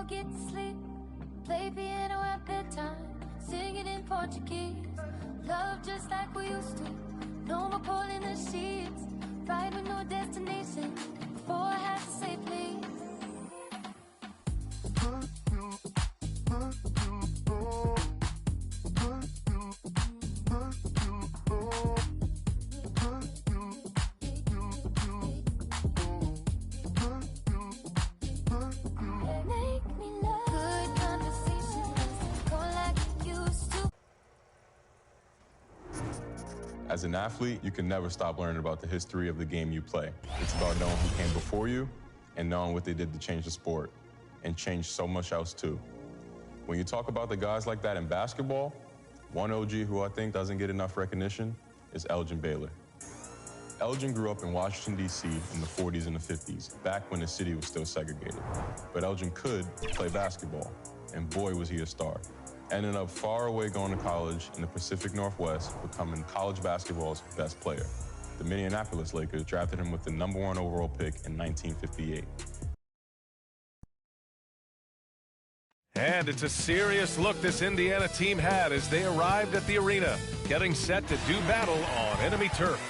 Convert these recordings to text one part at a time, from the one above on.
get to sleep. Play piano at bedtime, singing in Portuguese. Love just like we used to. No more pulling the sheets. Ride with no destination. Before I had to say please. As an athlete, you can never stop learning about the history of the game you play. It's about knowing who came before you and knowing what they did to change the sport and change so much else too. When you talk about the guys like that in basketball, one OG who I think doesn't get enough recognition is Elgin Baylor. Elgin grew up in Washington, D.C. in the 40s and the 50s, back when the city was still segregated. But Elgin could play basketball, and boy was he a star. Ended up far away going to college in the Pacific Northwest, becoming college basketball's best player. The Minneapolis Lakers drafted him with the #1 overall pick in 1958. And it's a serious look this Indiana team had as they arrived at the arena, getting set to do battle on enemy turf.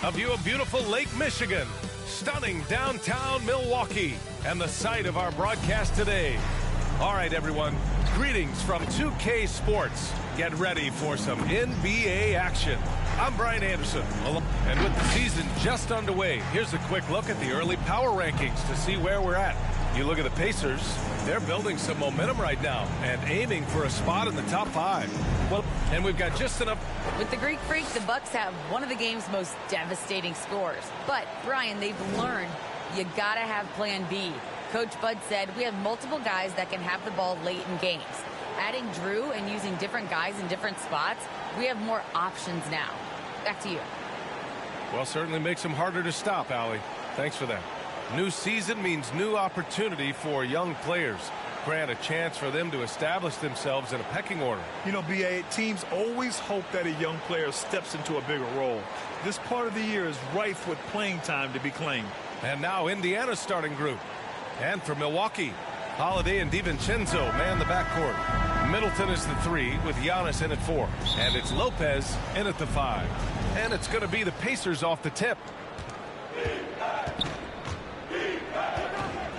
A view of beautiful Lake Michigan, stunning downtown Milwaukee, and the site of our broadcast today. All right, everyone, greetings from 2K Sports. Get ready for some NBA action. I'm Brian Anderson, and with the season just underway, here's a quick look at the early power rankings to see where we're at. You look at the Pacers, they're building some momentum right now and aiming for a spot in the top 5. Well, and we've got just enough. With the Greek Freak, the Bucks have one of the game's most devastating scores. But, Brian, they've learned you gotta have plan B. Coach Bud said we have multiple guys that can have the ball late in games. Adding Drew and using different guys in different spots, we have more options now. Back to you. Well, certainly makes them harder to stop, Allie. Thanks for that. New season means new opportunity for young players. Grant a chance for them to establish themselves in a pecking order. You know, B.A., teams always hope that a young player steps into a bigger role. This part of the year is rife with playing time to be claimed. And now Indiana's starting group. And for Milwaukee, Holiday and DiVincenzo man the backcourt. Middleton is the 3 with Giannis in at 4. And it's Lopez in at the 5. And it's going to be the Pacers off the tip.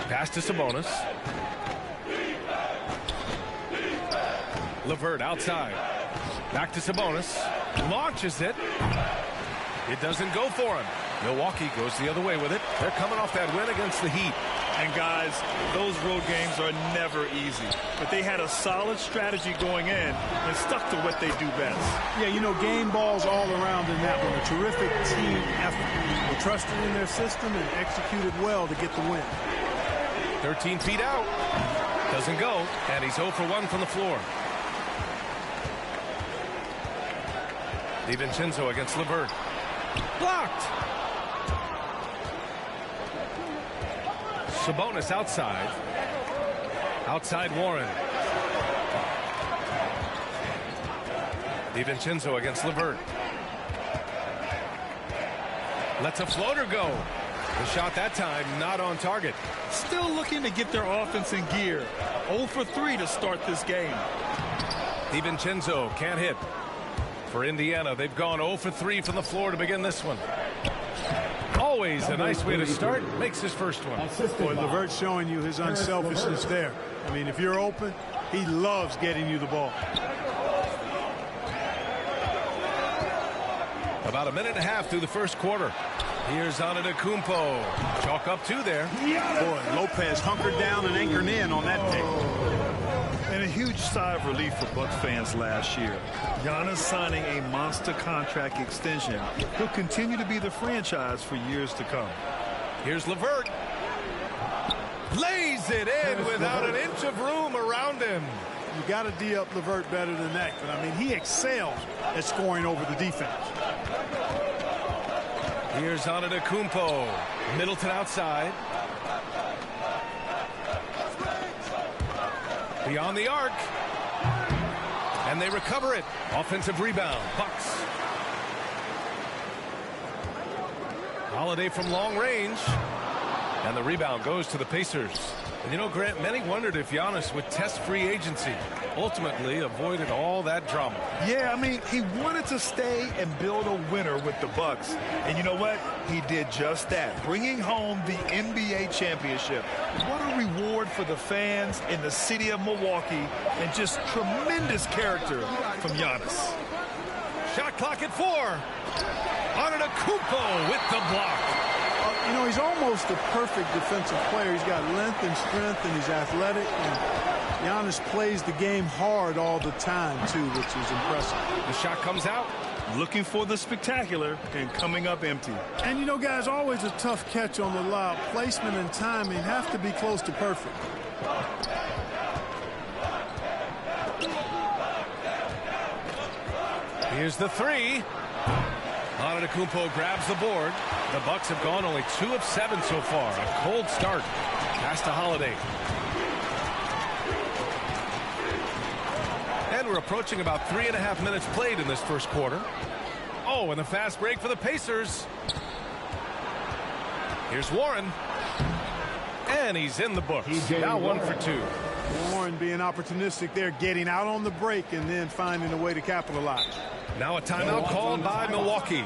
Pass to Sabonis. LeVert outside. Back to Sabonis. Launches it. It doesn't go for him. Milwaukee goes the other way with it. They're coming off that win against the Heat. And guys, those road games are never easy. But they had a solid strategy going in and stuck to what they do best. Yeah, you know, game balls all around in that one. A terrific team effort. They trusted in their system and executed well to get the win. 13 feet out. Doesn't go. And he's 0 for 1 from the floor. DiVincenzo against LeVert. Blocked. Sabonis outside. Outside Warren. DiVincenzo against LeVert. Lets a floater go. The shot that time not on target. Still looking to get their offense in gear. 0 for 3 to start this game. DiVincenzo can't hit. For Indiana, they've gone 0 for 3 from the floor to begin this one. Always a nice way to start. Makes his first one. Boy, LeVert's showing you his unselfishness there. I mean, if you're open, he loves getting you the ball. About a minute and a half through the first quarter. Here's Antetokounmpo. Chalk up 2 there. Boy, Lopez hunkered down and anchored in on that take. And a huge sigh of relief for Bucks fans last year. Giannis signing a monster contract extension. He'll continue to be the franchise for years to come. Here's LeVert. Lays it in without an inch of room around him. You got to D up LeVert better than that. But, I mean, he excels at scoring over the defense. Here's Antetokounmpo. Middleton outside. Beyond the arc. And they recover it. Offensive rebound. Bucks. Holiday from long range. And the rebound goes to the Pacers. And you know, Grant, many wondered if Giannis would test free agency. Ultimately avoided all that drama. Yeah, I mean, he wanted to stay and build a winner with the Bucks. And you know what? He did just that, bringing home the NBA championship. What a reward for the fans in the city of Milwaukee, and just tremendous character from Giannis. Shot clock at 4. Antetokounmpo with the block. You know, he's almost a perfect defensive player. He's got length and strength, and he's athletic. And Giannis plays the game hard all the time, too, which is impressive. The shot comes out. Looking for the spectacular and coming up empty. And, you know, guys, always a tough catch on the lob. Placement and timing have to be close to perfect. Here's the 3. Antetokounmpo grabs the board. The Bucks have gone only 2 of 7 so far. A cold start. Pass to Holiday. And we're approaching about 3.5 minutes played in this first quarter. Oh, and a fast break for the Pacers. Here's Warren. And he's in the books. Now 1 for 2. Warren being opportunistic there, getting out on the break and then finding a way to capitalize. Now a timeout called by Milwaukee.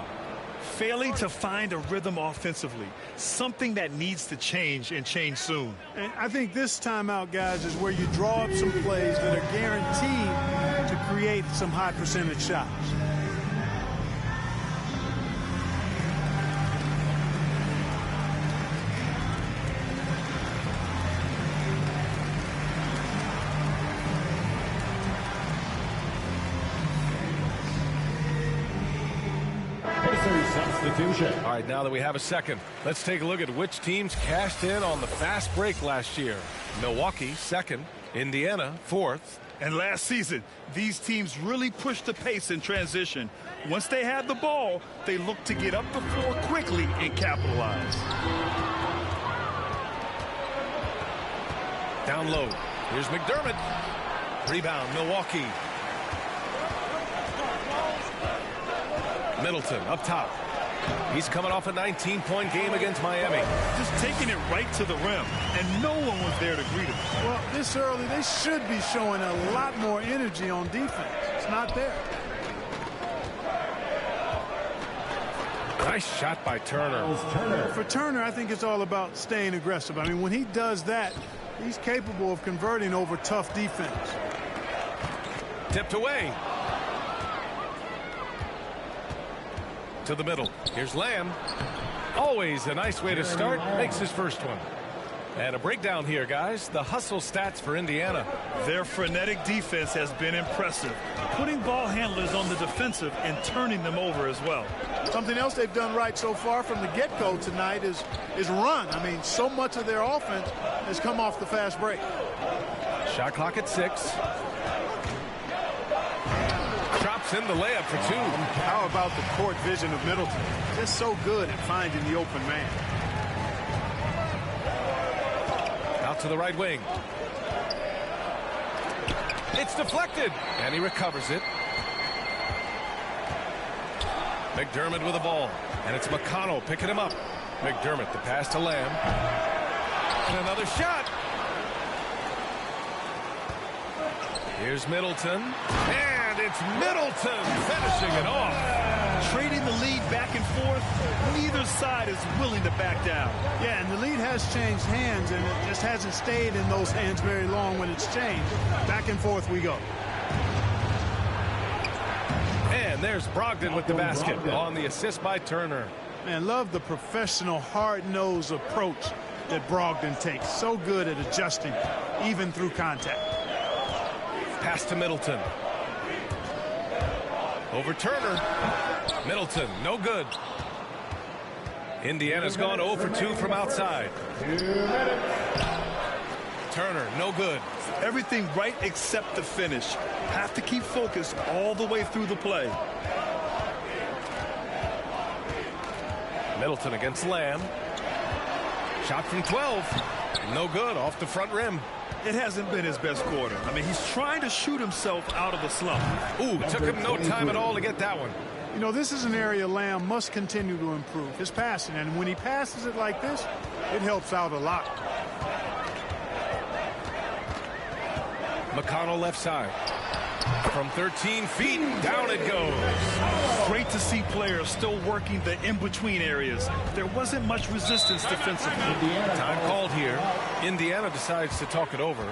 Failing to find a rhythm offensively, something that needs to change and change soon. And I think this timeout, guys, is where you draw up some plays that are guaranteed to create some high percentage shots. All right, now that we have a second, let's take a look at which teams cashed in on the fast break last year. Milwaukee, 2nd. Indiana, 4th. And last season, these teams really pushed the pace in transition. Once they had the ball, they looked to get up the floor quickly and capitalize. Down low. Here's McDermott. Rebound, Milwaukee. Middleton up top. He's coming off a 19-point game against Miami. Just taking it right to the rim, and no one was there to greet him. Well, this early, they should be showing a lot more energy on defense. It's not there. Nice shot by Turner. For Turner, I think it's all about staying aggressive. I mean, when he does that, he's capable of converting over tough defense. Tipped away. To the middle. Here's Lamb. Always a nice way to start. Makes his first one. And a breakdown here, guys. The hustle stats for Indiana. Their frenetic defense has been impressive, putting ball handlers on the defensive and turning them over as well. Something else they've done right so far from the get-go tonight is run. I mean, so much of their offense has come off the fast break. Shot clock at 6. Drops in the layup for 2. How about the court vision of Middleton? Just so good at finding the open man. Out to the right wing. It's deflected, and he recovers it. McDermott with the ball, and it's McConnell picking him up. McDermott, the pass to Lamb. And another shot. Here's Middleton. And it's Middleton finishing it off. Trading the lead back and forth, neither side is willing to back down. Yeah, and the lead has changed hands, and it just hasn't stayed in those hands very long when it's changed. Back and forth we go. And there's Brogdon with the basket on the assist by Turner. Man, love the professional, hard-nosed approach that Brogdon takes. So good at adjusting, even through contact. Pass to Middleton. Over Turner. Middleton, no good. Indiana's gone 0 for 2 from outside. Turner, no good. Everything right except the finish. Have to keep focused all the way through the play. Middleton against Lamb. Shot from 12. No good, off the front rim. It hasn't been his best quarter. I mean, he's trying to shoot himself out of the slump. Ooh, took him no time at all to get that one. You know, this is an area Lamb must continue to improve his passing. And when he passes it like this, it helps out a lot. McConnell left side. From 13 feet, down it goes. Great to see players still working the in-between areas. There wasn't much resistance defensively. Time called here. Indiana decides to talk it over.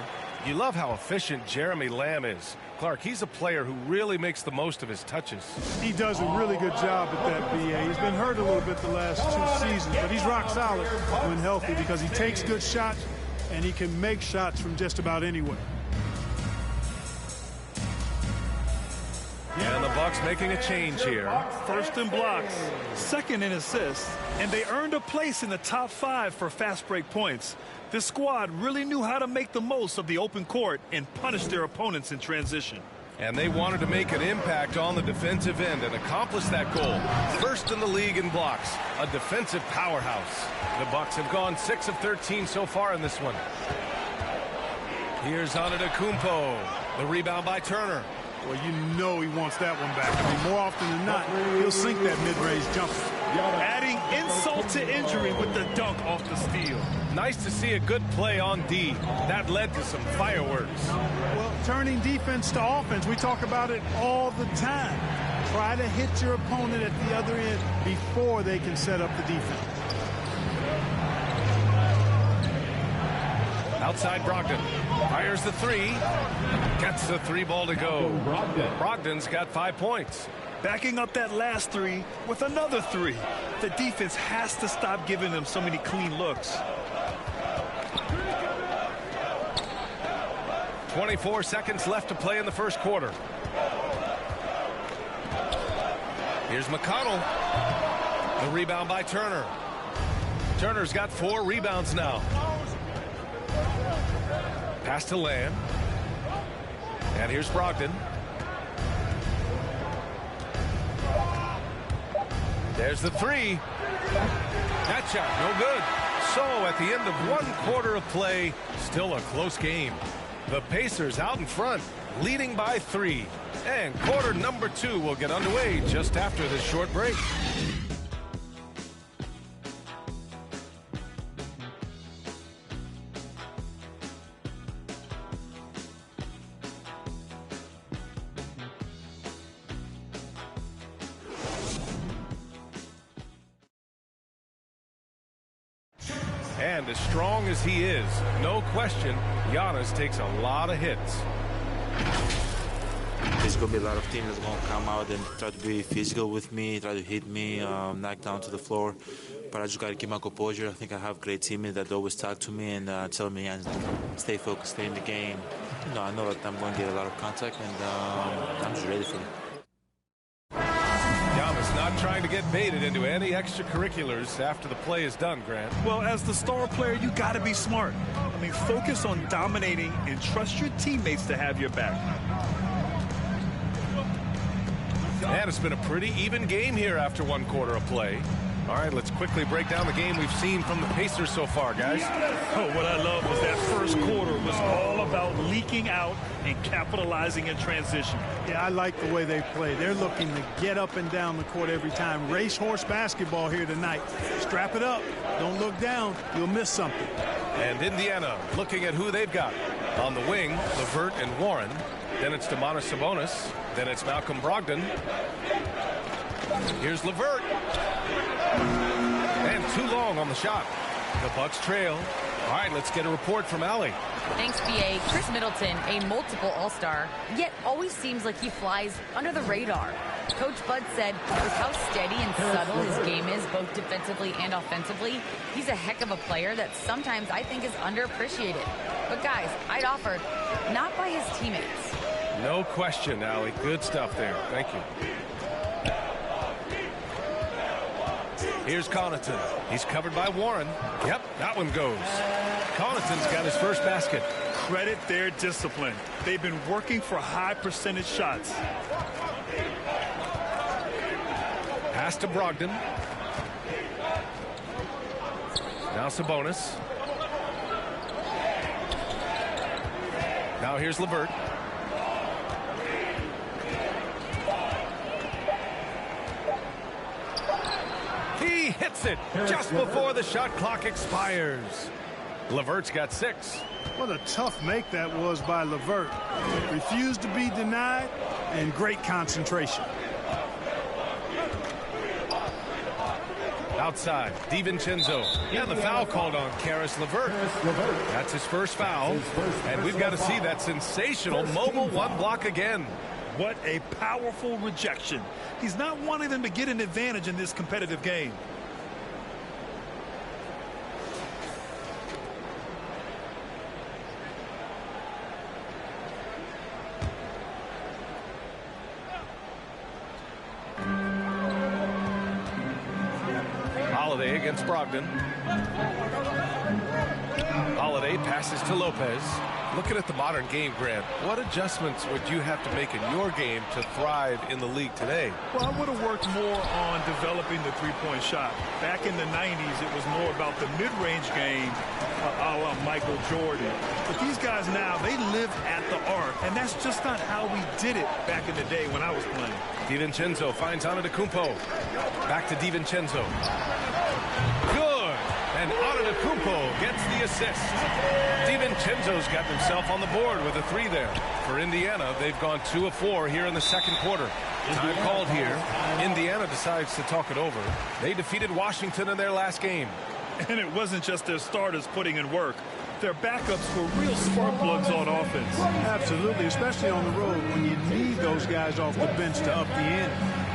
You love how efficient Jeremy Lamb is. Clark, he's a player who really makes the most of his touches. He does a really good job at that, BA. He's been hurt a little bit the last 2 seasons, but he's rock solid when healthy because he takes good shots and he can make shots from just about anywhere. And the Bucks making a change here. First in blocks, second in assists, and they earned a place in the top 5 for fast break points. This squad really knew how to make the most of the open court and punish their opponents in transition. And they wanted to make an impact on the defensive end and accomplish that goal. First in the league in blocks, a defensive powerhouse. The Bucks have gone 6 of 13 so far in this one. Here's Antetokounmpo. The rebound by Turner. Well, you know he wants that one back. I mean, more often than not, he'll sink that mid-range jumper. Adding insult to injury with the dunk off the steal. Nice to see a good play on D. That led to some fireworks. Well, turning defense to offense, we talk about it all the time. Try to hit your opponent at the other end before they can set up the defense. Outside Brogdon. Fires the 3. Gets the 3 ball to go. Brogdon's got 5 points. Backing up that last 3 with another 3. The defense has to stop giving them so many clean looks. 24 seconds left to play in the first quarter. Here's McConnell. The rebound by Turner. Turner's got 4 rebounds now. Pass to Lamb. And here's Brogdon. There's the 3. That shot, no good. So at the end of 1 quarter of play, still a close game. The Pacers out in front, leading by 3. And quarter number 2 will get underway just after this short break. And as strong as he is, no question, Giannis takes a lot of hits. There's going to be a lot of teams that's going to come out and try to be physical with me, try to hit me, knock down to the floor. But I just got to keep my composure. I think I have great teammates that always talk to me and tell me, stay focused, stay in the game. You know, I know that I'm going to get a lot of contact, and I'm just ready for it. Giannis not trying to get baited into any extracurriculars after the play is done, Grant. Well, as the star player, you got to be smart. I mean, focus on dominating and trust your teammates to have your back. And it's been a pretty even game here after 1 quarter of play. All right, let's quickly break down the game we've seen from the Pacers so far, guys. Oh, what I love was that first quarter was all about leaking out and capitalizing in transition. Yeah, I like the way they play. They're looking to get up and down the court every time. Racehorse basketball here tonight. Strap it up. Don't look down. You'll miss something. And Indiana looking at who they've got. On the wing, LeVert and Warren. Then it's Domantas Sabonis. Then it's Malcolm Brogdon. Here's LeVert. And too long on the shot. The Bucks trail. All right, let's get a report from Allie. Thanks, BA. Chris Middleton, a multiple All-Star, yet always seems like he flies under the radar. Coach Bud said with how steady and subtle his game is, both defensively and offensively, he's a heck of a player that sometimes I think is underappreciated. But guys, I'd offer, not by his teammates. No question, Allie. Good stuff there. Thank you. Here's Connaughton. He's covered by Warren. Yep, that one goes. Connaughton's got his first basket. Credit their discipline. They've been working for high percentage shots. Pass to Brogdon. Now Sabonis. Now here's LeVert. He hits it just before the shot clock expires. LeVert's got 6. What a tough make that was by LeVert. Refused to be denied, and great concentration. Outside, DiVincenzo. Yeah, the foul called on Caris LeVert. That's his first foul. And we've got to see that sensational mobile one block again. What a powerful rejection. He's not wanting them to get an advantage in this competitive game. Holiday against Brogdon. Holiday passes to Lopez. Looking at the modern game, Grant, what adjustments would you have to make in your game to thrive in the league today? Well, I would have worked more on developing the three-point shot. Back in the 90s, it was more about the mid-range game, a la Michael Jordan. But these guys now, they live at the arc, and that's just not how we did it back in the day when I was playing. DiVincenzo finds Antetokounmpo. Back to DiVincenzo. Good. And Antetokounmpo gets the assist. DiVincenzo's got himself on the board with a three there. For Indiana, they've gone 2 of 4 here in the second quarter. Time called here. Indiana decides to talk it over. They defeated Washington in their last game. And it wasn't just their starters putting in work. Their backups were real spark plugs on offense. Absolutely, especially on the road when you need those guys off the bench to up the ante.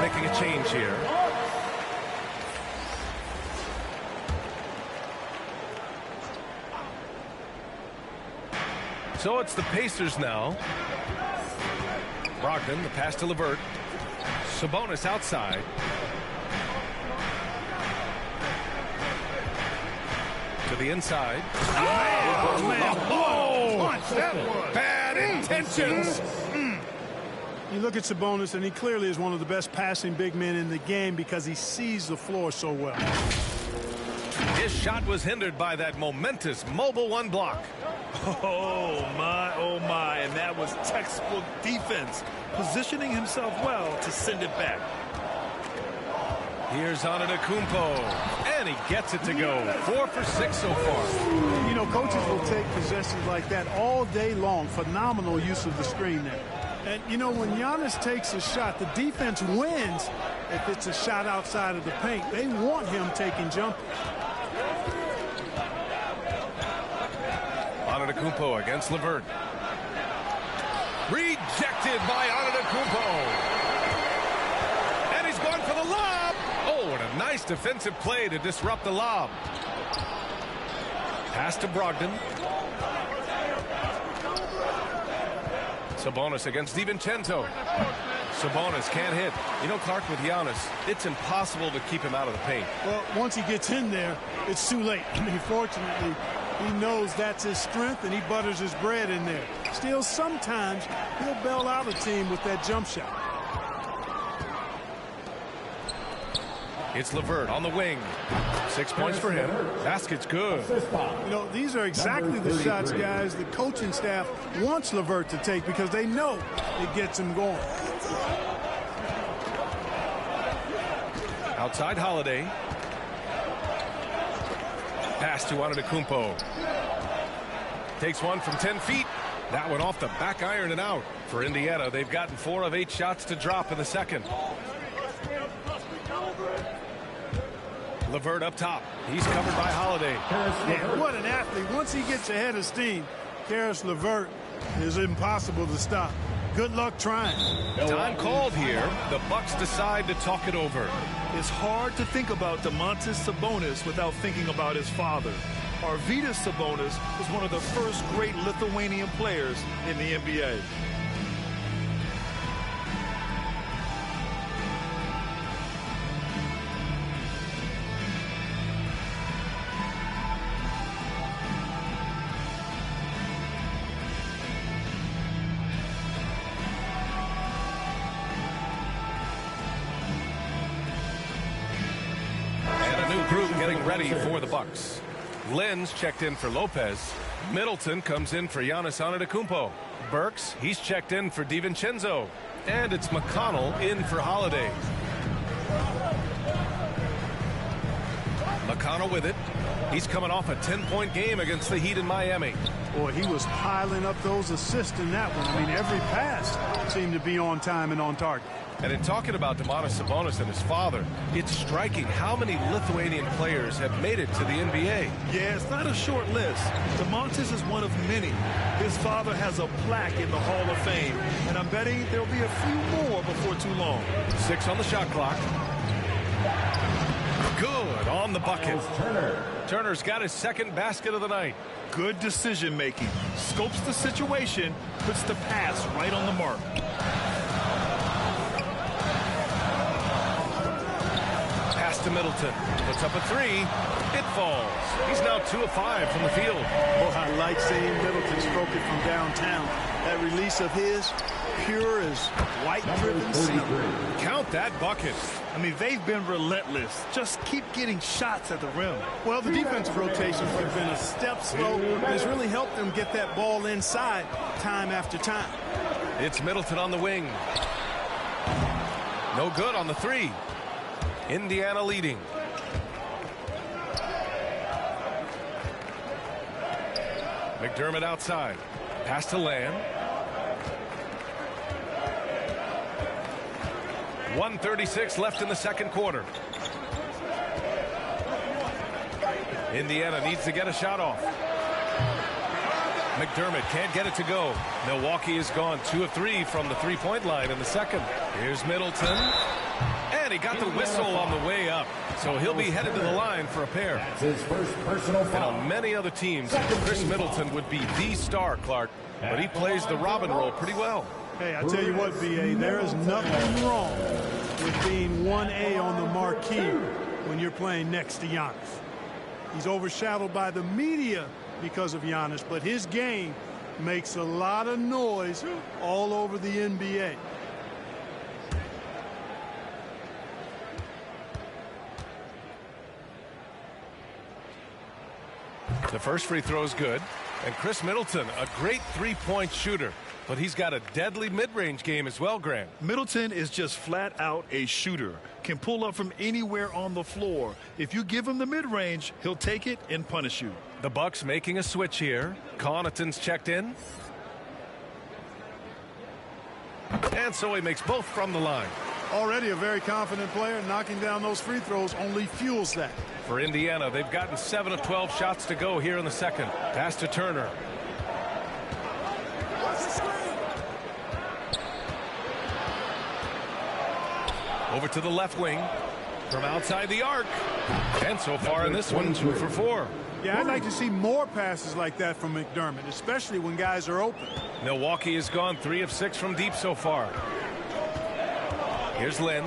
Making a change here. So it's the Pacers now. Brogdon, the pass to LeVert. Sabonis outside. To the inside. Oh, man. Oh, that was bad intentions. You look at Sabonis, and he clearly is one of the best passing big men in the game because he sees the floor so well. His shot was hindered by that momentous mobile one block. Oh, my, and that was textbook defense, positioning himself well to send it back. Here's Antetokounmpo, and he gets it to go. 4 for 6 so far. You know, coaches will take possessions like that all day long. Phenomenal use of the screen there. And, you know, when Giannis takes a shot, the defense wins if it's a shot outside of the paint. They want him taking jumpers. Antetokounmpo against LeVert. Rejected by Antetokounmpo. And he's going for the lob. Oh, and a nice defensive play to disrupt the lob. Pass to Brogdon. Sabonis against DiVincenzo. Sabonis can't hit. You know, Clark, with Giannis, it's impossible to keep him out of the paint. Well, once he gets in there, it's too late. I mean, fortunately, he knows that's his strength, and he butters his bread in there. Still, sometimes he'll bail out a team with that jump shot. It's LeVert on the wing. 6 points for him. Basket's good. You know, these are exactly the shots, guys, the coaching staff wants LeVert to take because they know it gets him going. Outside Holiday. Pass to Antetokounmpo. Takes one from 10 feet. That one off the back iron and out. For Indiana, they've gotten 4 of 8 shots to drop in the second. LeVert up top. He's covered by Holiday. Man, what an athlete. Once he gets ahead of steam, Caris LeVert is impossible to stop. good luck trying. Time called here. The Bucks decide to talk it over. It's hard to think about Domantas Sabonis without thinking about his father. Arvydas Sabonis was one of the first great Lithuanian players in the NBA. Ready for the Bucks. Lenz checked in for Lopez. Middleton comes in for Giannis Antetokounmpo. Burks, he's checked in for DiVincenzo. And it's McConnell in for Holiday. McConnell with it. He's coming off a 10-point game against the Heat in Miami. Boy, he was piling up those assists in that one. I mean, every pass seemed to be on time and on target. And in talking about Domantas Sabonis and his father, it's striking how many Lithuanian players have made it to the NBA. Yeah, it's not a short list. Domantas is one of many. His father has a plaque in the Hall of Fame, and I'm betting there'll be a few more before too long. 6 on the shot clock. Good on the bucket. Turner's got his second basket of the night. Good decision making. Scopes the situation, puts the pass right on the mark. Pass to Middleton. Puts up a three. It falls. He's now 2 of 5 from the field. Oh, I like seeing Middleton stroke it from downtown. That release of his, pure as white-driven sea. Count that bucket. I mean, they've been relentless. Just keep getting shots at the rim. Well, the defensive rotations have been a step slow. It's really helped them get that ball inside time after time. It's Middleton on the wing. No good on the three. Indiana leading. McDermott outside. Pass to Lamb. 1:36 left in the second quarter. Indiana needs to get a shot off. McDermott can't get it to go. Milwaukee has gone 2 of 3 from the three-point line in the second. Here's Middleton. And he got the whistle on the way up. So he'll be headed to the line for a pair. His first personal foul. And on many other teams, Chris Middleton would be the star, Clark. But he plays the Robin role pretty well. Hey, I tell you what, B.A., there is nothing wrong with being 1A on the marquee when you're playing next to Giannis. He's overshadowed by the media because of Giannis, but his game makes a lot of noise all over the NBA. The first free throw is good. And Chris Middleton, a great three-point shooter. But he's got a deadly mid-range game as well, Grant. Middleton is just flat out a shooter. Can pull up from anywhere on the floor. If you give him the mid-range, he'll take it and punish you. The Bucks making a switch here. Connaughton's checked in. And so he makes both from the line. Already a very confident player. Knocking down those free throws only fuels that. For Indiana, they've gotten 7 of 12 shots to go here in the second. Pass to Turner. Over to the left wing. From outside the arc. And so far in this one, 2 for 4. Yeah, I'd like to see more passes like that from McDermott, especially when guys are open. Milwaukee has gone 3 of 6 from deep so far. Here's Lynn.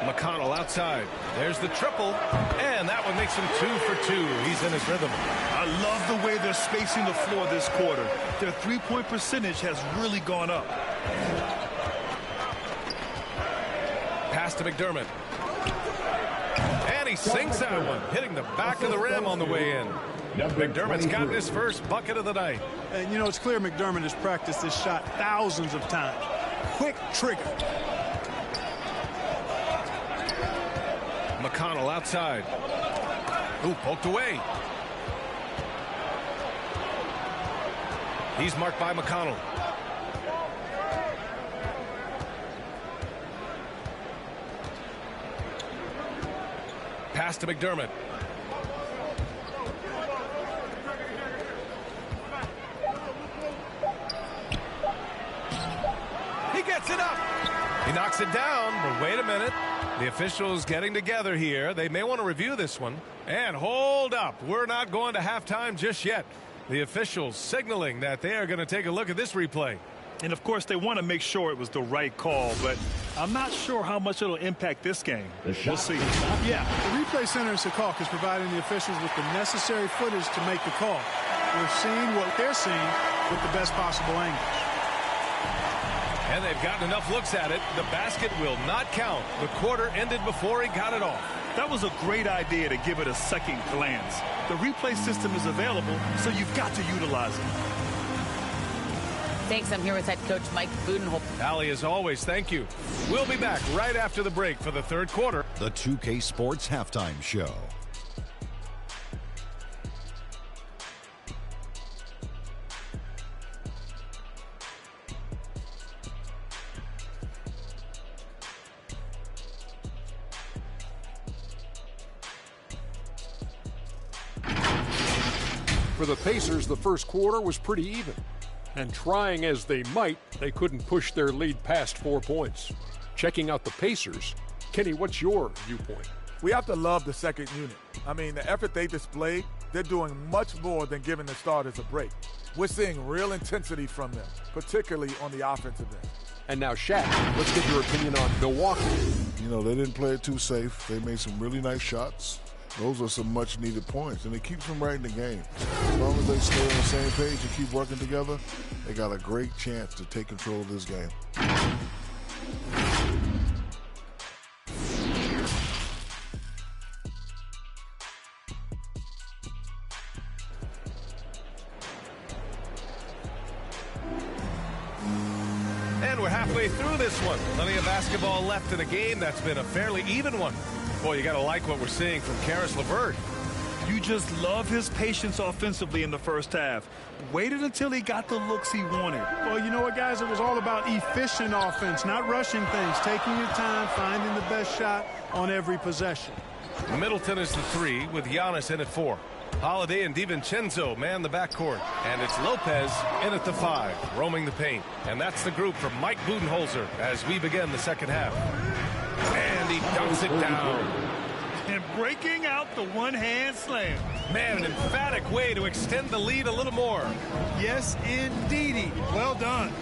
McConnell outside. There's the triple. And that one makes him 2 for 2. He's in his rhythm. I love the way they're spacing the floor this quarter. Their three-point percentage has really gone up. Pass to McDermott. And he sinks that one, hitting the back of the rim on the way in. McDermott's gotten his first bucket of the night. And, you know, it's clear McDermott has practiced this shot thousands of times. Quick trigger. McConnell outside. Ooh, poked away. He's marked by McConnell. Pass to McDermott. He knocks it down, but wait a minute. The officials getting together here. They may want to review this one. And hold up. We're not going to halftime just yet. The officials signaling that they are going to take a look at this replay. And, of course, they want to make sure it was the right call, but I'm not sure how much it'll impact this game. We'll see. Yeah, the replay center in Secaucus is providing the officials with the necessary footage to make the call. We're seeing what they're seeing with the best possible angle. And they've gotten enough looks at it. The basket will not count. The quarter ended before he got it off. That was a great idea to give it a second glance. The replay system is available, so you've got to utilize it. Thanks. I'm here with head coach Mike Budenholzer. Allie, as always, thank you. We'll be back right after the break for the third quarter. The 2K Sports Halftime Show. For the Pacers, the first quarter was pretty even. And trying as they might, they couldn't push their lead past 4 points. Checking out the Pacers, Kenny, what's your viewpoint? We have to love the second unit. I mean, the effort they displayed, they're doing much more than giving the starters a break. We're seeing real intensity from them, particularly on the offensive end. And now, Shaq, let's get your opinion on Milwaukee. You know, they didn't play it too safe. They made some really nice shots. Those are some much-needed points, and it keeps them right in the game. As long as they stay on the same page and keep working together, they got a great chance to take control of this game. And we're halfway through this one. Plenty of basketball left in a game that's been a fairly even one. Boy, you got to like what we're seeing from Caris LeVert. You just love his patience offensively in the first half. Waited until he got the looks he wanted. Well, you know what, guys? It was all about efficient offense, not rushing things, taking your time, finding the best shot on every possession. Middleton is the 3 with Giannis in at 4. Holiday and DiVincenzo man the backcourt. And it's Lopez in at the 5, roaming the paint. And that's the group from Mike Budenholzer as we begin the second half. And he dunks it down. And breaking out the one-hand slam. Man, an emphatic way to extend the lead a little more. Yes, indeedy. Well done.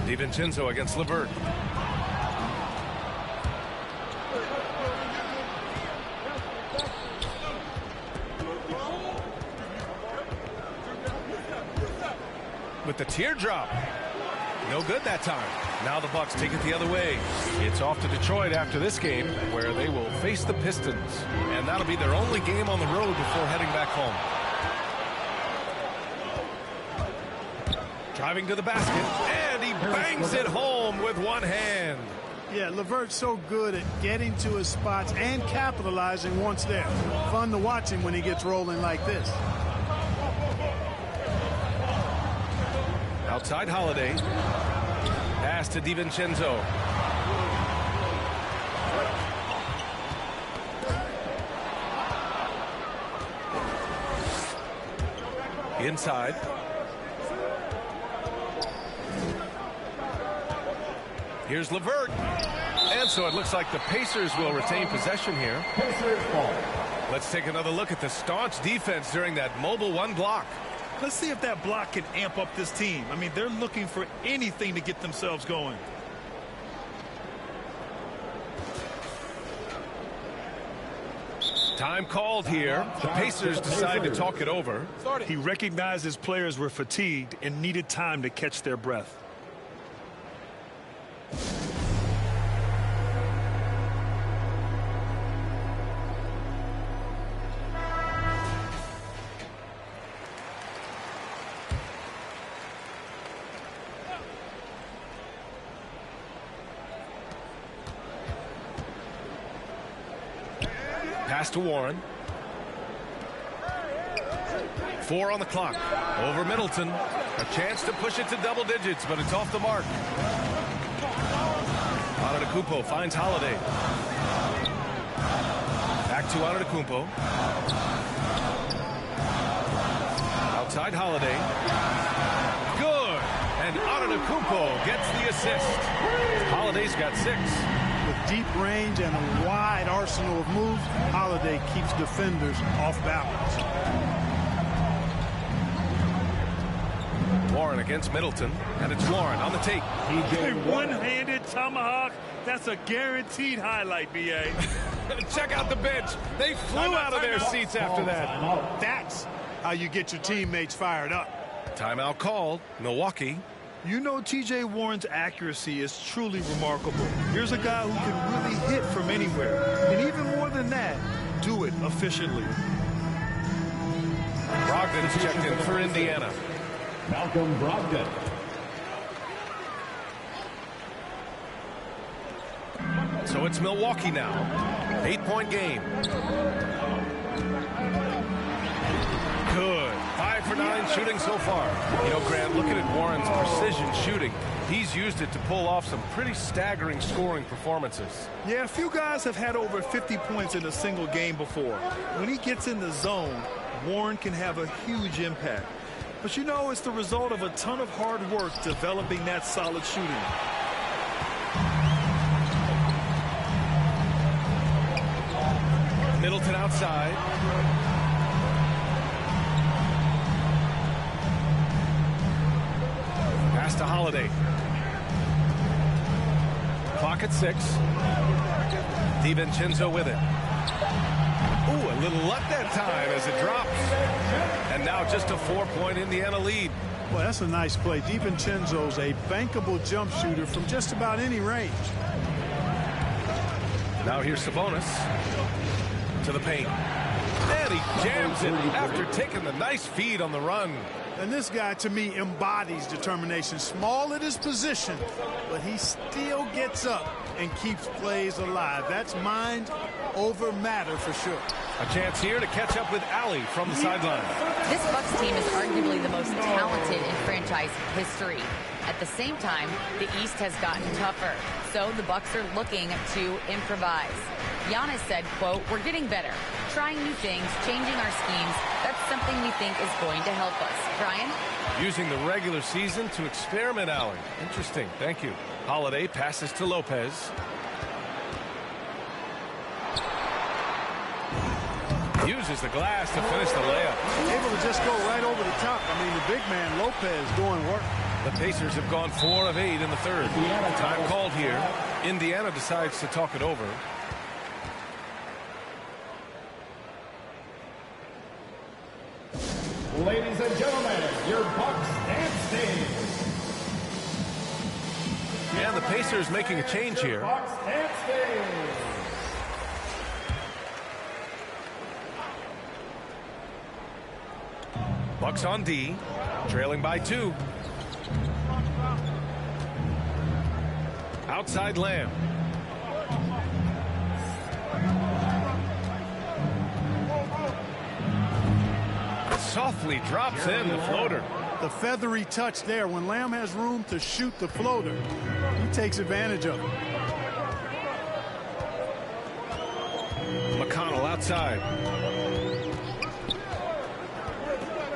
DiVincenzo against LeVert. With the teardrop. No good that time. Now the Bucks take it the other way. It's off to Detroit after this game, where they will face the Pistons. And that'll be their only game on the road before heading back home. Driving to the basket, and he bangs it home with one hand. Yeah, LeVert's so good at getting to his spots and capitalizing once there. Fun to watch him when he gets rolling like this. Outside Holiday. Pass to DiVincenzo. Inside. Here's LeVert. And so it looks like the Pacers will retain possession here. Let's take another look at the staunch defense during that mobile 1 block. Let's see if that block can amp up this team. I mean, they're looking for anything to get themselves going. Time called here. The Pacers decide to talk it over. He recognized his players were fatigued and needed time to catch their breath. Pass to Warren. 4 on the clock. Over Middleton. A chance to push it to double digits, but it's off the mark. Antetokounmpo finds Holiday. Back to Antetokounmpo. Outside Holiday. Good. Antetokounmpo gets the assist. Holiday's got 6. With deep range and a wide arsenal of moves, Holiday keeps defenders off balance. Warren against Middleton, and it's Warren on the tape. A one-handed tomahawk. That's a guaranteed highlight, B.A. Check out the bench. They flew out of their seats after that. That's how you get your teammates fired up. Timeout called. Milwaukee. You know T.J. Warren's accuracy is truly remarkable. Here's a guy who can really hit from anywhere. And even more than that, do it efficiently. Brogdon's checked in for Indiana. Malcolm Brogdon. So it's Milwaukee now. 8-point game. Good. 5 for 9 shooting so far. You know, Grant, looking at Warren's precision shooting, he's used it to pull off some pretty staggering scoring performances. Yeah, a few guys have had over 50 points in a single game before. When he gets in the zone, Warren can have a huge impact. But you know, it's the result of a ton of hard work developing that solid shooting. Middleton outside. Pass to Holiday. Clock at 6. DiVincenzo with it. Ooh, a little luck that time as it drops. And now just a 4-point Indiana lead. Well, that's a nice play. DiVincenzo's a bankable jump shooter from just about any range. Now here's Sabonis to the paint. And he jams it after taking the nice feed on the run. And this guy, to me, embodies determination. Small at his position, but he still gets up and keeps plays alive. That's mind over matter for sure. A chance here to catch up with Allie from the sideline. This Bucks team is arguably the most talented in franchise history. At the same time, the East has gotten tougher, so the Bucks are looking to improvise. Giannis said, quote, "We're getting better, trying new things, changing our schemes. That's something we think is going to help us." Brian? Using the regular season to experiment, Allie. Interesting. Thank you. Holiday passes to Lopez. Uses the glass to finish the layup. Able to just go right over the top. I mean, the big man, Lopez, doing work. The Pacers have gone 4 of 8 in the third. Time called here. Indiana decides to talk it over. Ladies and gentlemen, your Bucks dance team. And the Pacers making a change here. Bucks dance team. Bucks on D, trailing by 2. Outside Lamb. Softly drops in the floater. The feathery touch there. When Lamb has room to shoot the floater, he takes advantage of it. McConnell outside.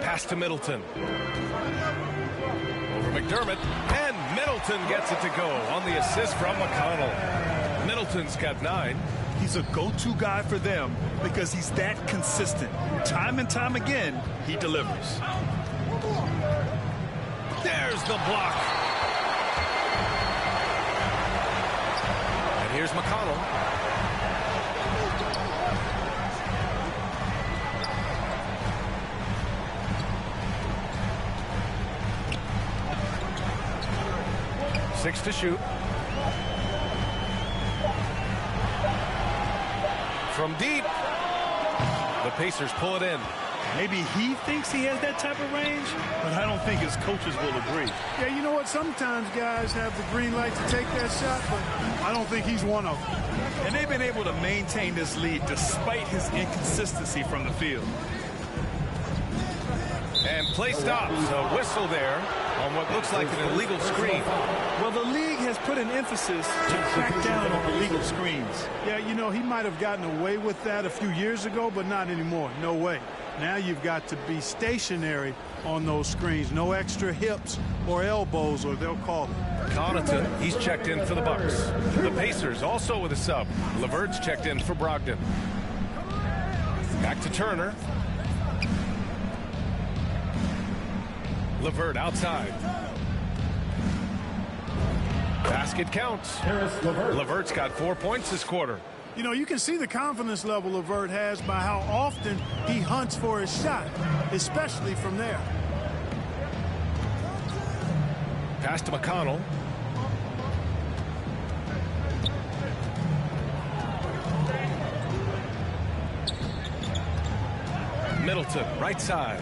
Pass to Middleton. Over McDermott. And Middleton gets it to go on the assist from McConnell. Middleton's got 9. He's a go-to guy for them because he's that consistent. Time and time again, he delivers. There's the block. And here's McConnell. Six to shoot. From deep. The Pacers pull it in. Maybe he thinks he has that type of range, but I don't think his coaches will agree. Yeah, you know what? Sometimes guys have the green light to take that shot, but I don't think he's one of them. And they've been able to maintain this lead despite his inconsistency from the field. And play stops. A whistle there on on what looks like an illegal screen. Well, the league has put an emphasis to crack down on illegal screens. Yeah, you know, he might have gotten away with that a few years ago, but not anymore. No way. Now you've got to be stationary on those screens. No extra hips or elbows, or they'll call it. Connaughton, he's checked in for the Bucks. The Pacers also with a sub. LeVert's checked in for Brogdon. Back to Turner. LeVert outside. Basket counts. LeVert's got 4 points this quarter. You know, you can see the confidence level LeVert has by how often he hunts for his shot, especially from there. Pass to McConnell. Middleton, right side.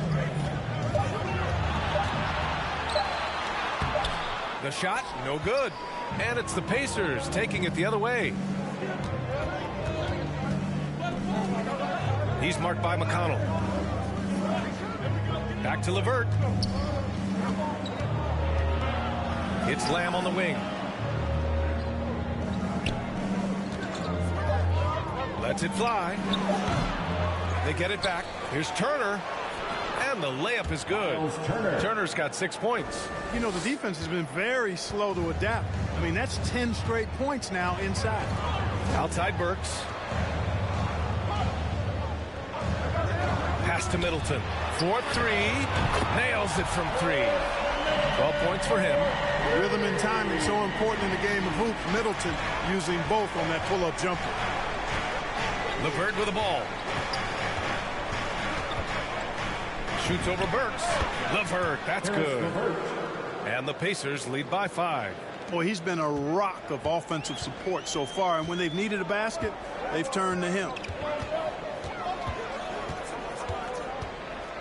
The shot, no good. And it's the Pacers taking it the other way. He's marked by McConnell. Back to LeVert. It's Lamb on the wing. Lets it fly. They get it back. Here's Turner. And the layup is good. Turner's got 6 points. You know, the defense has been very slow to adapt. I mean, that's 10 straight points now inside. Outside Burks. Pass to Middleton. 4-3. Nails it from 3. 12 points for him. Rhythm and timing so important in the game of hoops. Middleton using both on that pull-up jumper. LeVert with the ball. Shoots over Burks. LeVert, that's good. And the Pacers lead by 5. Boy, he's been a rock of offensive support so far, and when they've needed a basket, they've turned to him.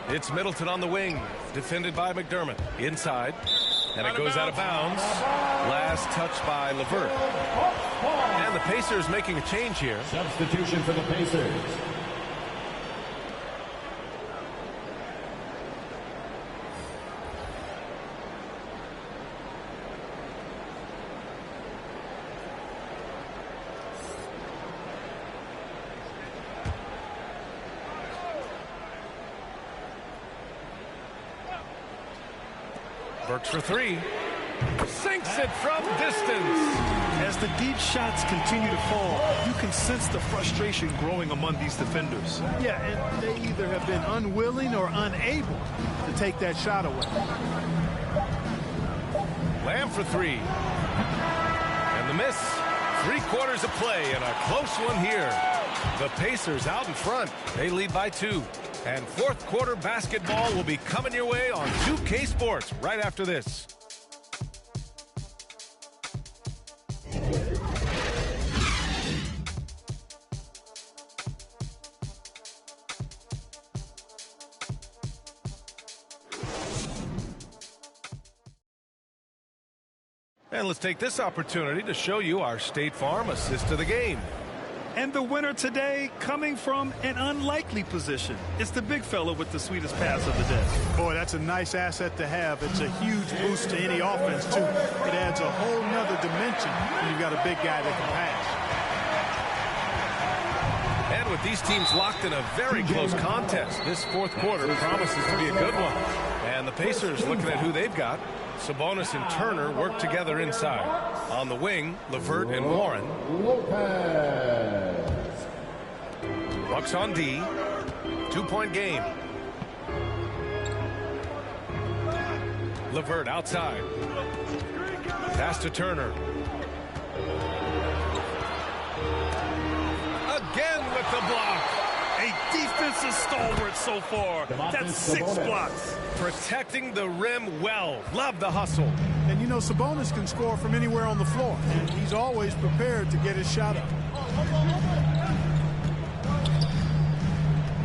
It's Middleton on the wing, defended by McDermott. Inside, and it goes out of bounds. Last touch by LeVert. And the Pacers making a change here. Substitution for the Pacers. Burks for 3. Sinks it from distance. As the deep shots continue to fall, you can sense the frustration growing among these defenders. Yeah, and they either have been unwilling or unable to take that shot away. Lamb for 3. And the miss. 3/4 of play and a close one here. The Pacers out in front. They lead by 2. And fourth quarter basketball will be coming your way on 2K Sports right after this. And let's take this opportunity to show you our State Farm assist to the game. And the winner today coming from an unlikely position. It's the big fella with the sweetest pass of the day. Boy, that's a nice asset to have. It's a huge boost to any offense, too. It adds a whole nother dimension when you've got a big guy that can pass. And with these teams locked in a very close contest, this fourth quarter promises to be a good one. And the Pacers looking at who they've got. Sabonis and Turner work together inside. On the wing, LeVert and Warren. Bucks on D. 2-point game. LeVert outside. Pass to Turner. Again with the block. A defensive stalwart so far. That's 6 blocks. Protecting the rim well. Love the hustle. And you know, Sabonis can score from anywhere on the floor. And he's always prepared to get his shot up.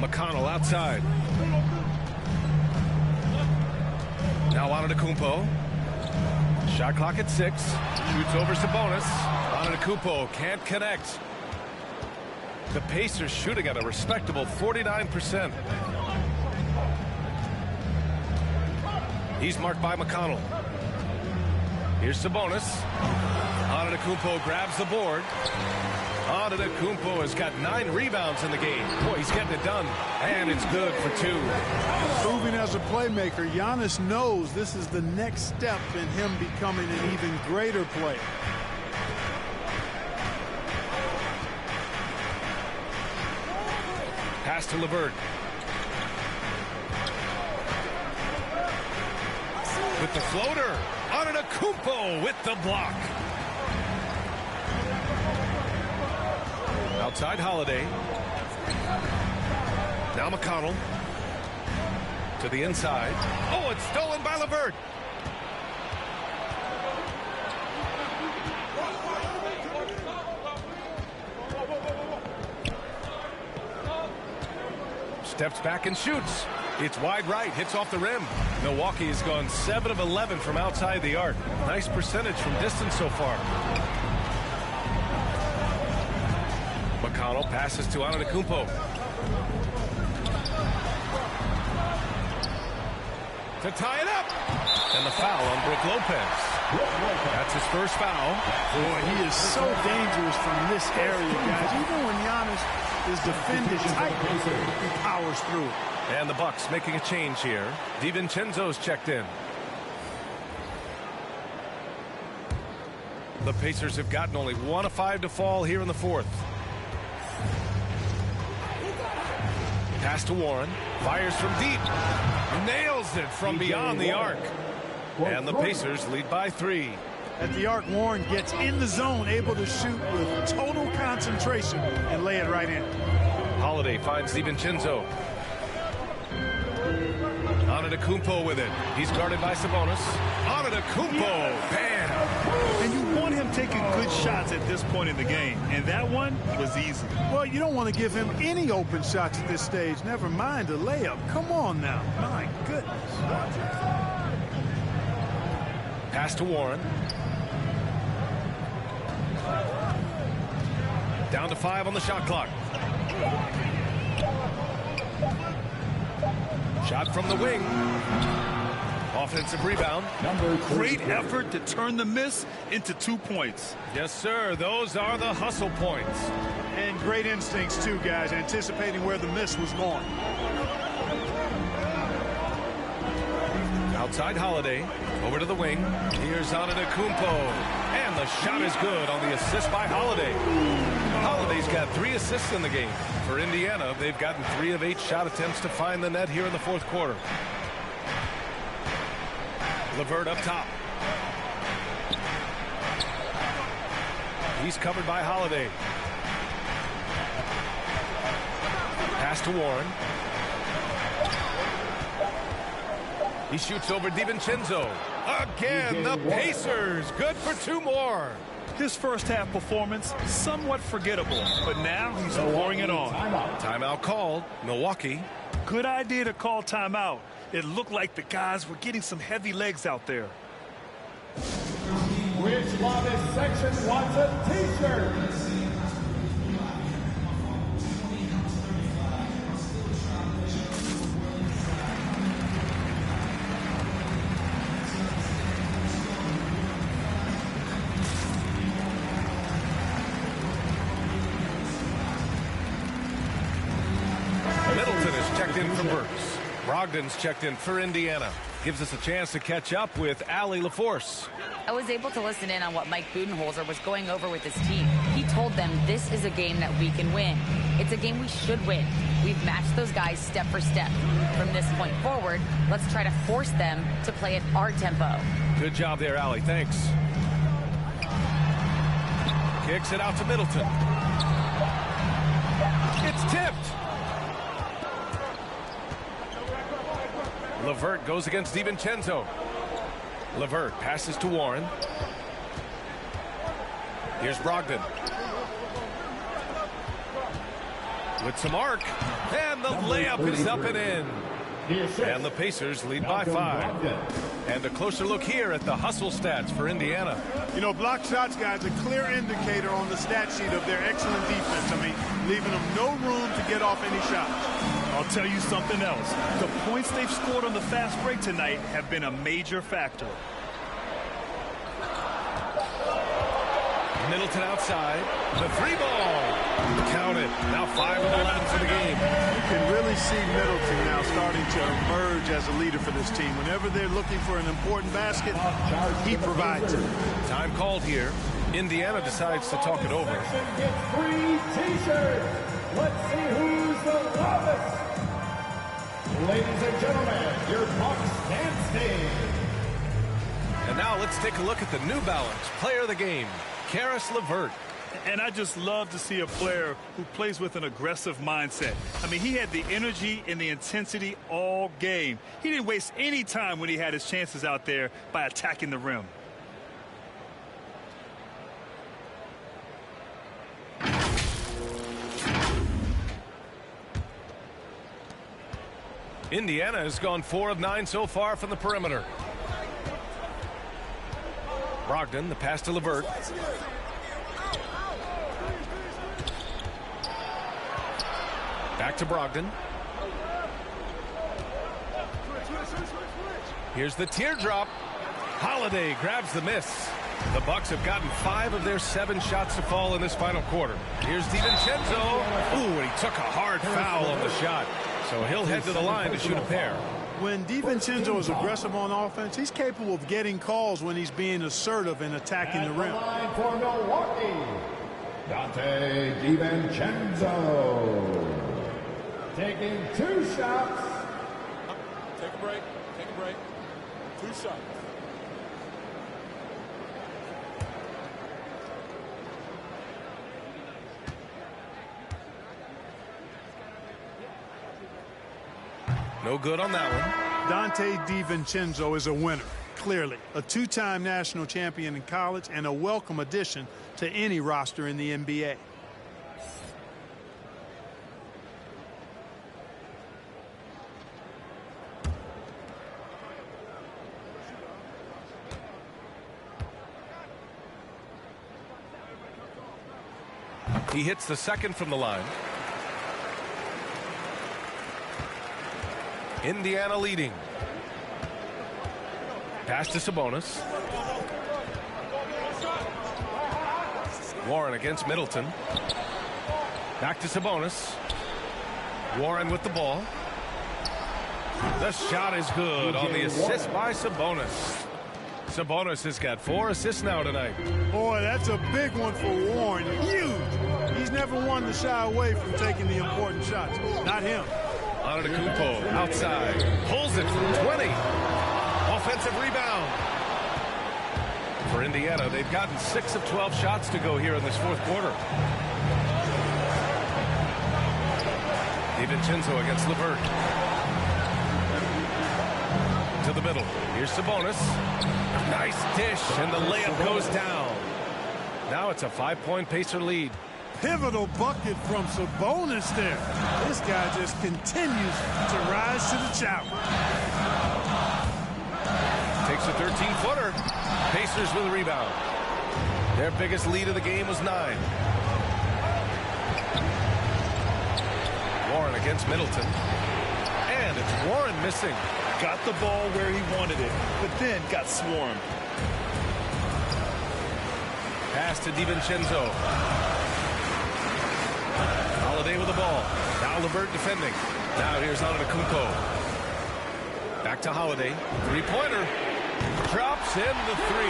McConnell outside. Now Antetokounmpo. Shot clock at 6. Shoots over Sabonis. Antetokounmpo can't connect. The Pacers shooting at a respectable 49%. He's marked by McConnell. Here's Sabonis. Antetokounmpo grabs the board. Antetokounmpo has got 9 rebounds in the game. Boy, he's getting it done. And it's good for 2. Improving as a playmaker, Giannis knows this is the next step in him becoming an even greater player. Pass to LeVert. With the floater. Antetokounmpo with the block. Outside Holiday. Now McConnell. To the inside. Oh, it's stolen by LeVert. Steps back and shoots. It's wide right, hits off the rim. Milwaukee has gone 7 of 11 from outside the arc. Nice percentage from distance so far. McConnell passes to Antetokounmpo. To tie it up. And the foul on Brook Lopez. That's his first foul. Boy, he is so dangerous from this area, guys. Even when Giannis is defended tight, he powers through. And the Bucks making a change here. DiVincenzo's checked in. The Pacers have gotten only 1 of 5 to fall here in the 4th. Pass to Warren. Fires from deep. Nails it from beyond the arc. And the Pacers lead by 3. At the arc, Warren gets in the zone, able to shoot with total concentration and lay it right in. Holiday finds DiVincenzo. Antetokounmpo with it. He's guarded by Sabonis. Antetokounmpo, bam! And you want him taking good shots at this point in the game. And that one was easy. Well, you don't want to give him any open shots at this stage. Never mind a layup. Come on now. My goodness. Pass to Warren. Down to 5 on the shot clock. Shot from the wing. Offensive rebound. Great effort to turn the miss into 2 points. Yes, sir. Those are the hustle points. And great instincts, too, guys, anticipating where the miss was going. Outside Holiday. Over to the wing. Here's Antetokounmpo. And the shot is good on the assist by Holiday. Holiday's got 3 assists in the game. For Indiana, they've gotten 3 of 8 shot attempts to find the net here in the 4th quarter. LeVert up top. He's covered by Holiday. Pass to Warren. He shoots over DiVincenzo. Again, the Pacers. Good for 2 more. His first half performance, somewhat forgettable, but now he's pouring it on. Timeout called. Milwaukee. Good idea to call timeout. It looked like the guys were getting some heavy legs out there. Which one is section wants a t-shirt? Brogdon's checked in for Indiana. Gives us a chance to catch up with Allie LaForce. I was able to listen in on what Mike Budenholzer was going over with his team. He told them this is a game that we can win. It's a game we should win. We've matched those guys step for step. From this point forward, let's try to force them to play at our tempo. Good job there, Allie. Thanks. Kicks it out to Middleton. It's tipped. LeVert goes against DiVincenzo. LeVert passes to Warren. Here's Brogdon. With some arc. And the layup is up and in. And the Pacers lead by 5. And a closer look here at the hustle stats for Indiana. You know, block shots, guys, a clear indicator on the stat sheet of their excellent defense. I mean, leaving them no room to get off any shots. I'll tell you something else. The points they've scored on the fast break tonight have been a major factor. Middleton outside. The three ball. Count it. Now 5 of 11 for the game. You can really see Middleton now starting to emerge as a leader for this team. Whenever they're looking for an important basket, he provides it. Time called here. Indiana decides to talk it over. Gets 3 T-shirts. Let's see who's the loudest. Ladies and gentlemen, your Bucks dancing. And now let's take a look at the New Balance player of the game, Karis LeVert. And I just love to see a player who plays with an aggressive mindset. I mean, he had the energy and the intensity all game. He didn't waste any time when he had his chances out there by attacking the rim. Indiana has gone 4 of 9 so far from the perimeter. Brogdon, the pass to LeVert. Back to Brogdon. Here's the teardrop. Holiday grabs the miss. The Bucks have gotten 5 of their 7 shots to fall in this final quarter. Here's DiVincenzo. Ooh, and he took a hard foul on the shot. So he'll head to the line to shoot a pair. When DiVincenzo is aggressive on offense, he's capable of getting calls when he's being assertive and attacking the rim. Line for Milwaukee, Dante DiVincenzo. Taking 2 shots. Take a break. 2 shots. No good on that one. Dante DiVincenzo is a winner, clearly. A 2-time national champion in college and a welcome addition to any roster in the NBA. He hits the second from the line. Indiana leading. Pass to Sabonis. Warren against Middleton. Back to Sabonis. Warren with the ball. The shot is good on the assist by Sabonis. Sabonis has got 4 assists now tonight. Boy, that's a big one for Warren. Huge. He's never one to shy away from taking the important shots. Not him. Antetokounmpo outside. Pulls it from 20. Offensive rebound. For Indiana, they've gotten 6 of 12 shots to go here in this 4th quarter. DiVincenzo against LeVert. To the middle. Here's Sabonis. Nice dish, and the layup goes down. Now it's a 5-point Pacer lead. Pivotal bucket from Sabonis there. This guy just continues to rise to the challenge. Takes a 13-footer. Pacers with a rebound. Their biggest lead of the game was 9. Warren against Middleton. And it's Warren missing. Got the ball where he wanted it, but then got swarmed. Pass to DiVincenzo. Holiday with the ball. Now LeVert defending. Now here's Antetokounmpo. Back to Holiday. 3-pointer. Drops in the 3.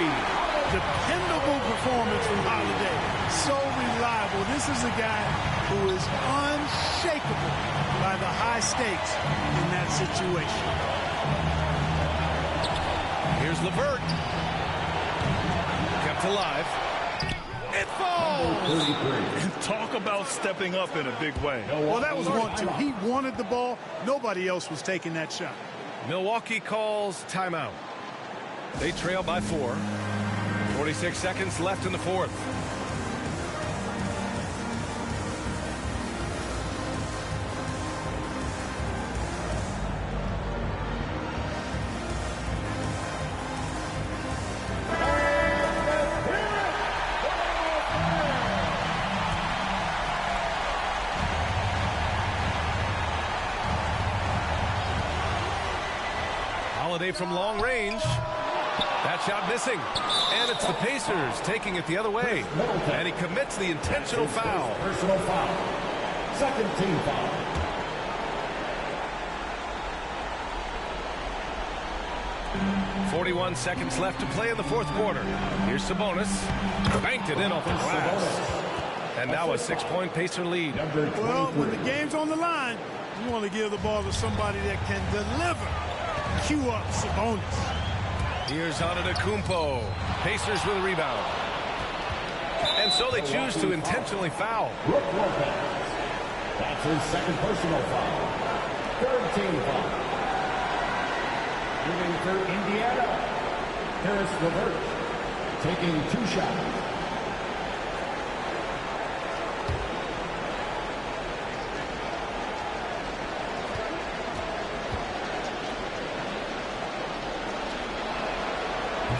Dependable performance from Holiday. So reliable. This is a guy who is unshakable by the high stakes in that situation. Here's LeVert. Kept alive. It falls! And talk about stepping up in a big way. Well, that was 1-2. He wanted the ball. Nobody else was taking that shot. Milwaukee calls timeout. They trail by 4. 46 seconds left in the 4th. Holiday from long range. That shot missing. And it's the Pacers taking it the other way. And he commits the intentional foul. Personal foul. Second team foul. .41 seconds left to play in the fourth quarter. Here's Sabonis. Banked it in off the glass. And now a 6-point Pacer lead. Well, when the game's on the line, you want to give the ball to somebody that can deliver. Cue up Sabonis. Here's Antetokounmpo. Pacers with a rebound. And so they choose to intentionally foul. Brook Lopez. That's his second personal foul. Third team foul. Moving for Indiana. Harris LeVert taking 2 shots.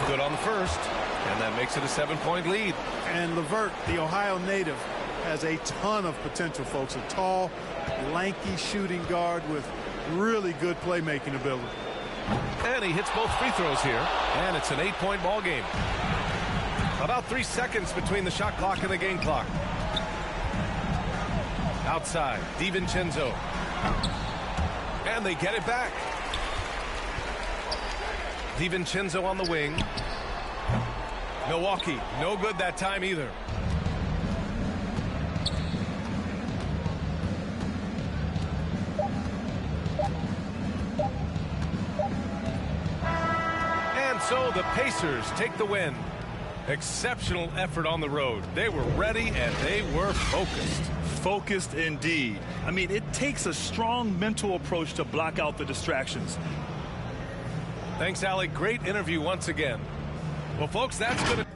Good on the first, and that makes it a 7-point lead. And LeVert, the Ohio native, has a ton of potential, folks. A tall, lanky shooting guard with really good playmaking ability. And he hits both free throws here, and it's an 8-point ball game. About 3 seconds between the shot clock and the game clock. Outside, DiVincenzo. And they get it back. DiVincenzo on the wing. Milwaukee, no good that time either. And so the Pacers take the win. Exceptional effort on the road. They were ready and they were focused. Focused indeed. I mean, it takes a strong mental approach to block out the distractions. Thanks, Alec. Great interview once again. Well, folks, that's going to...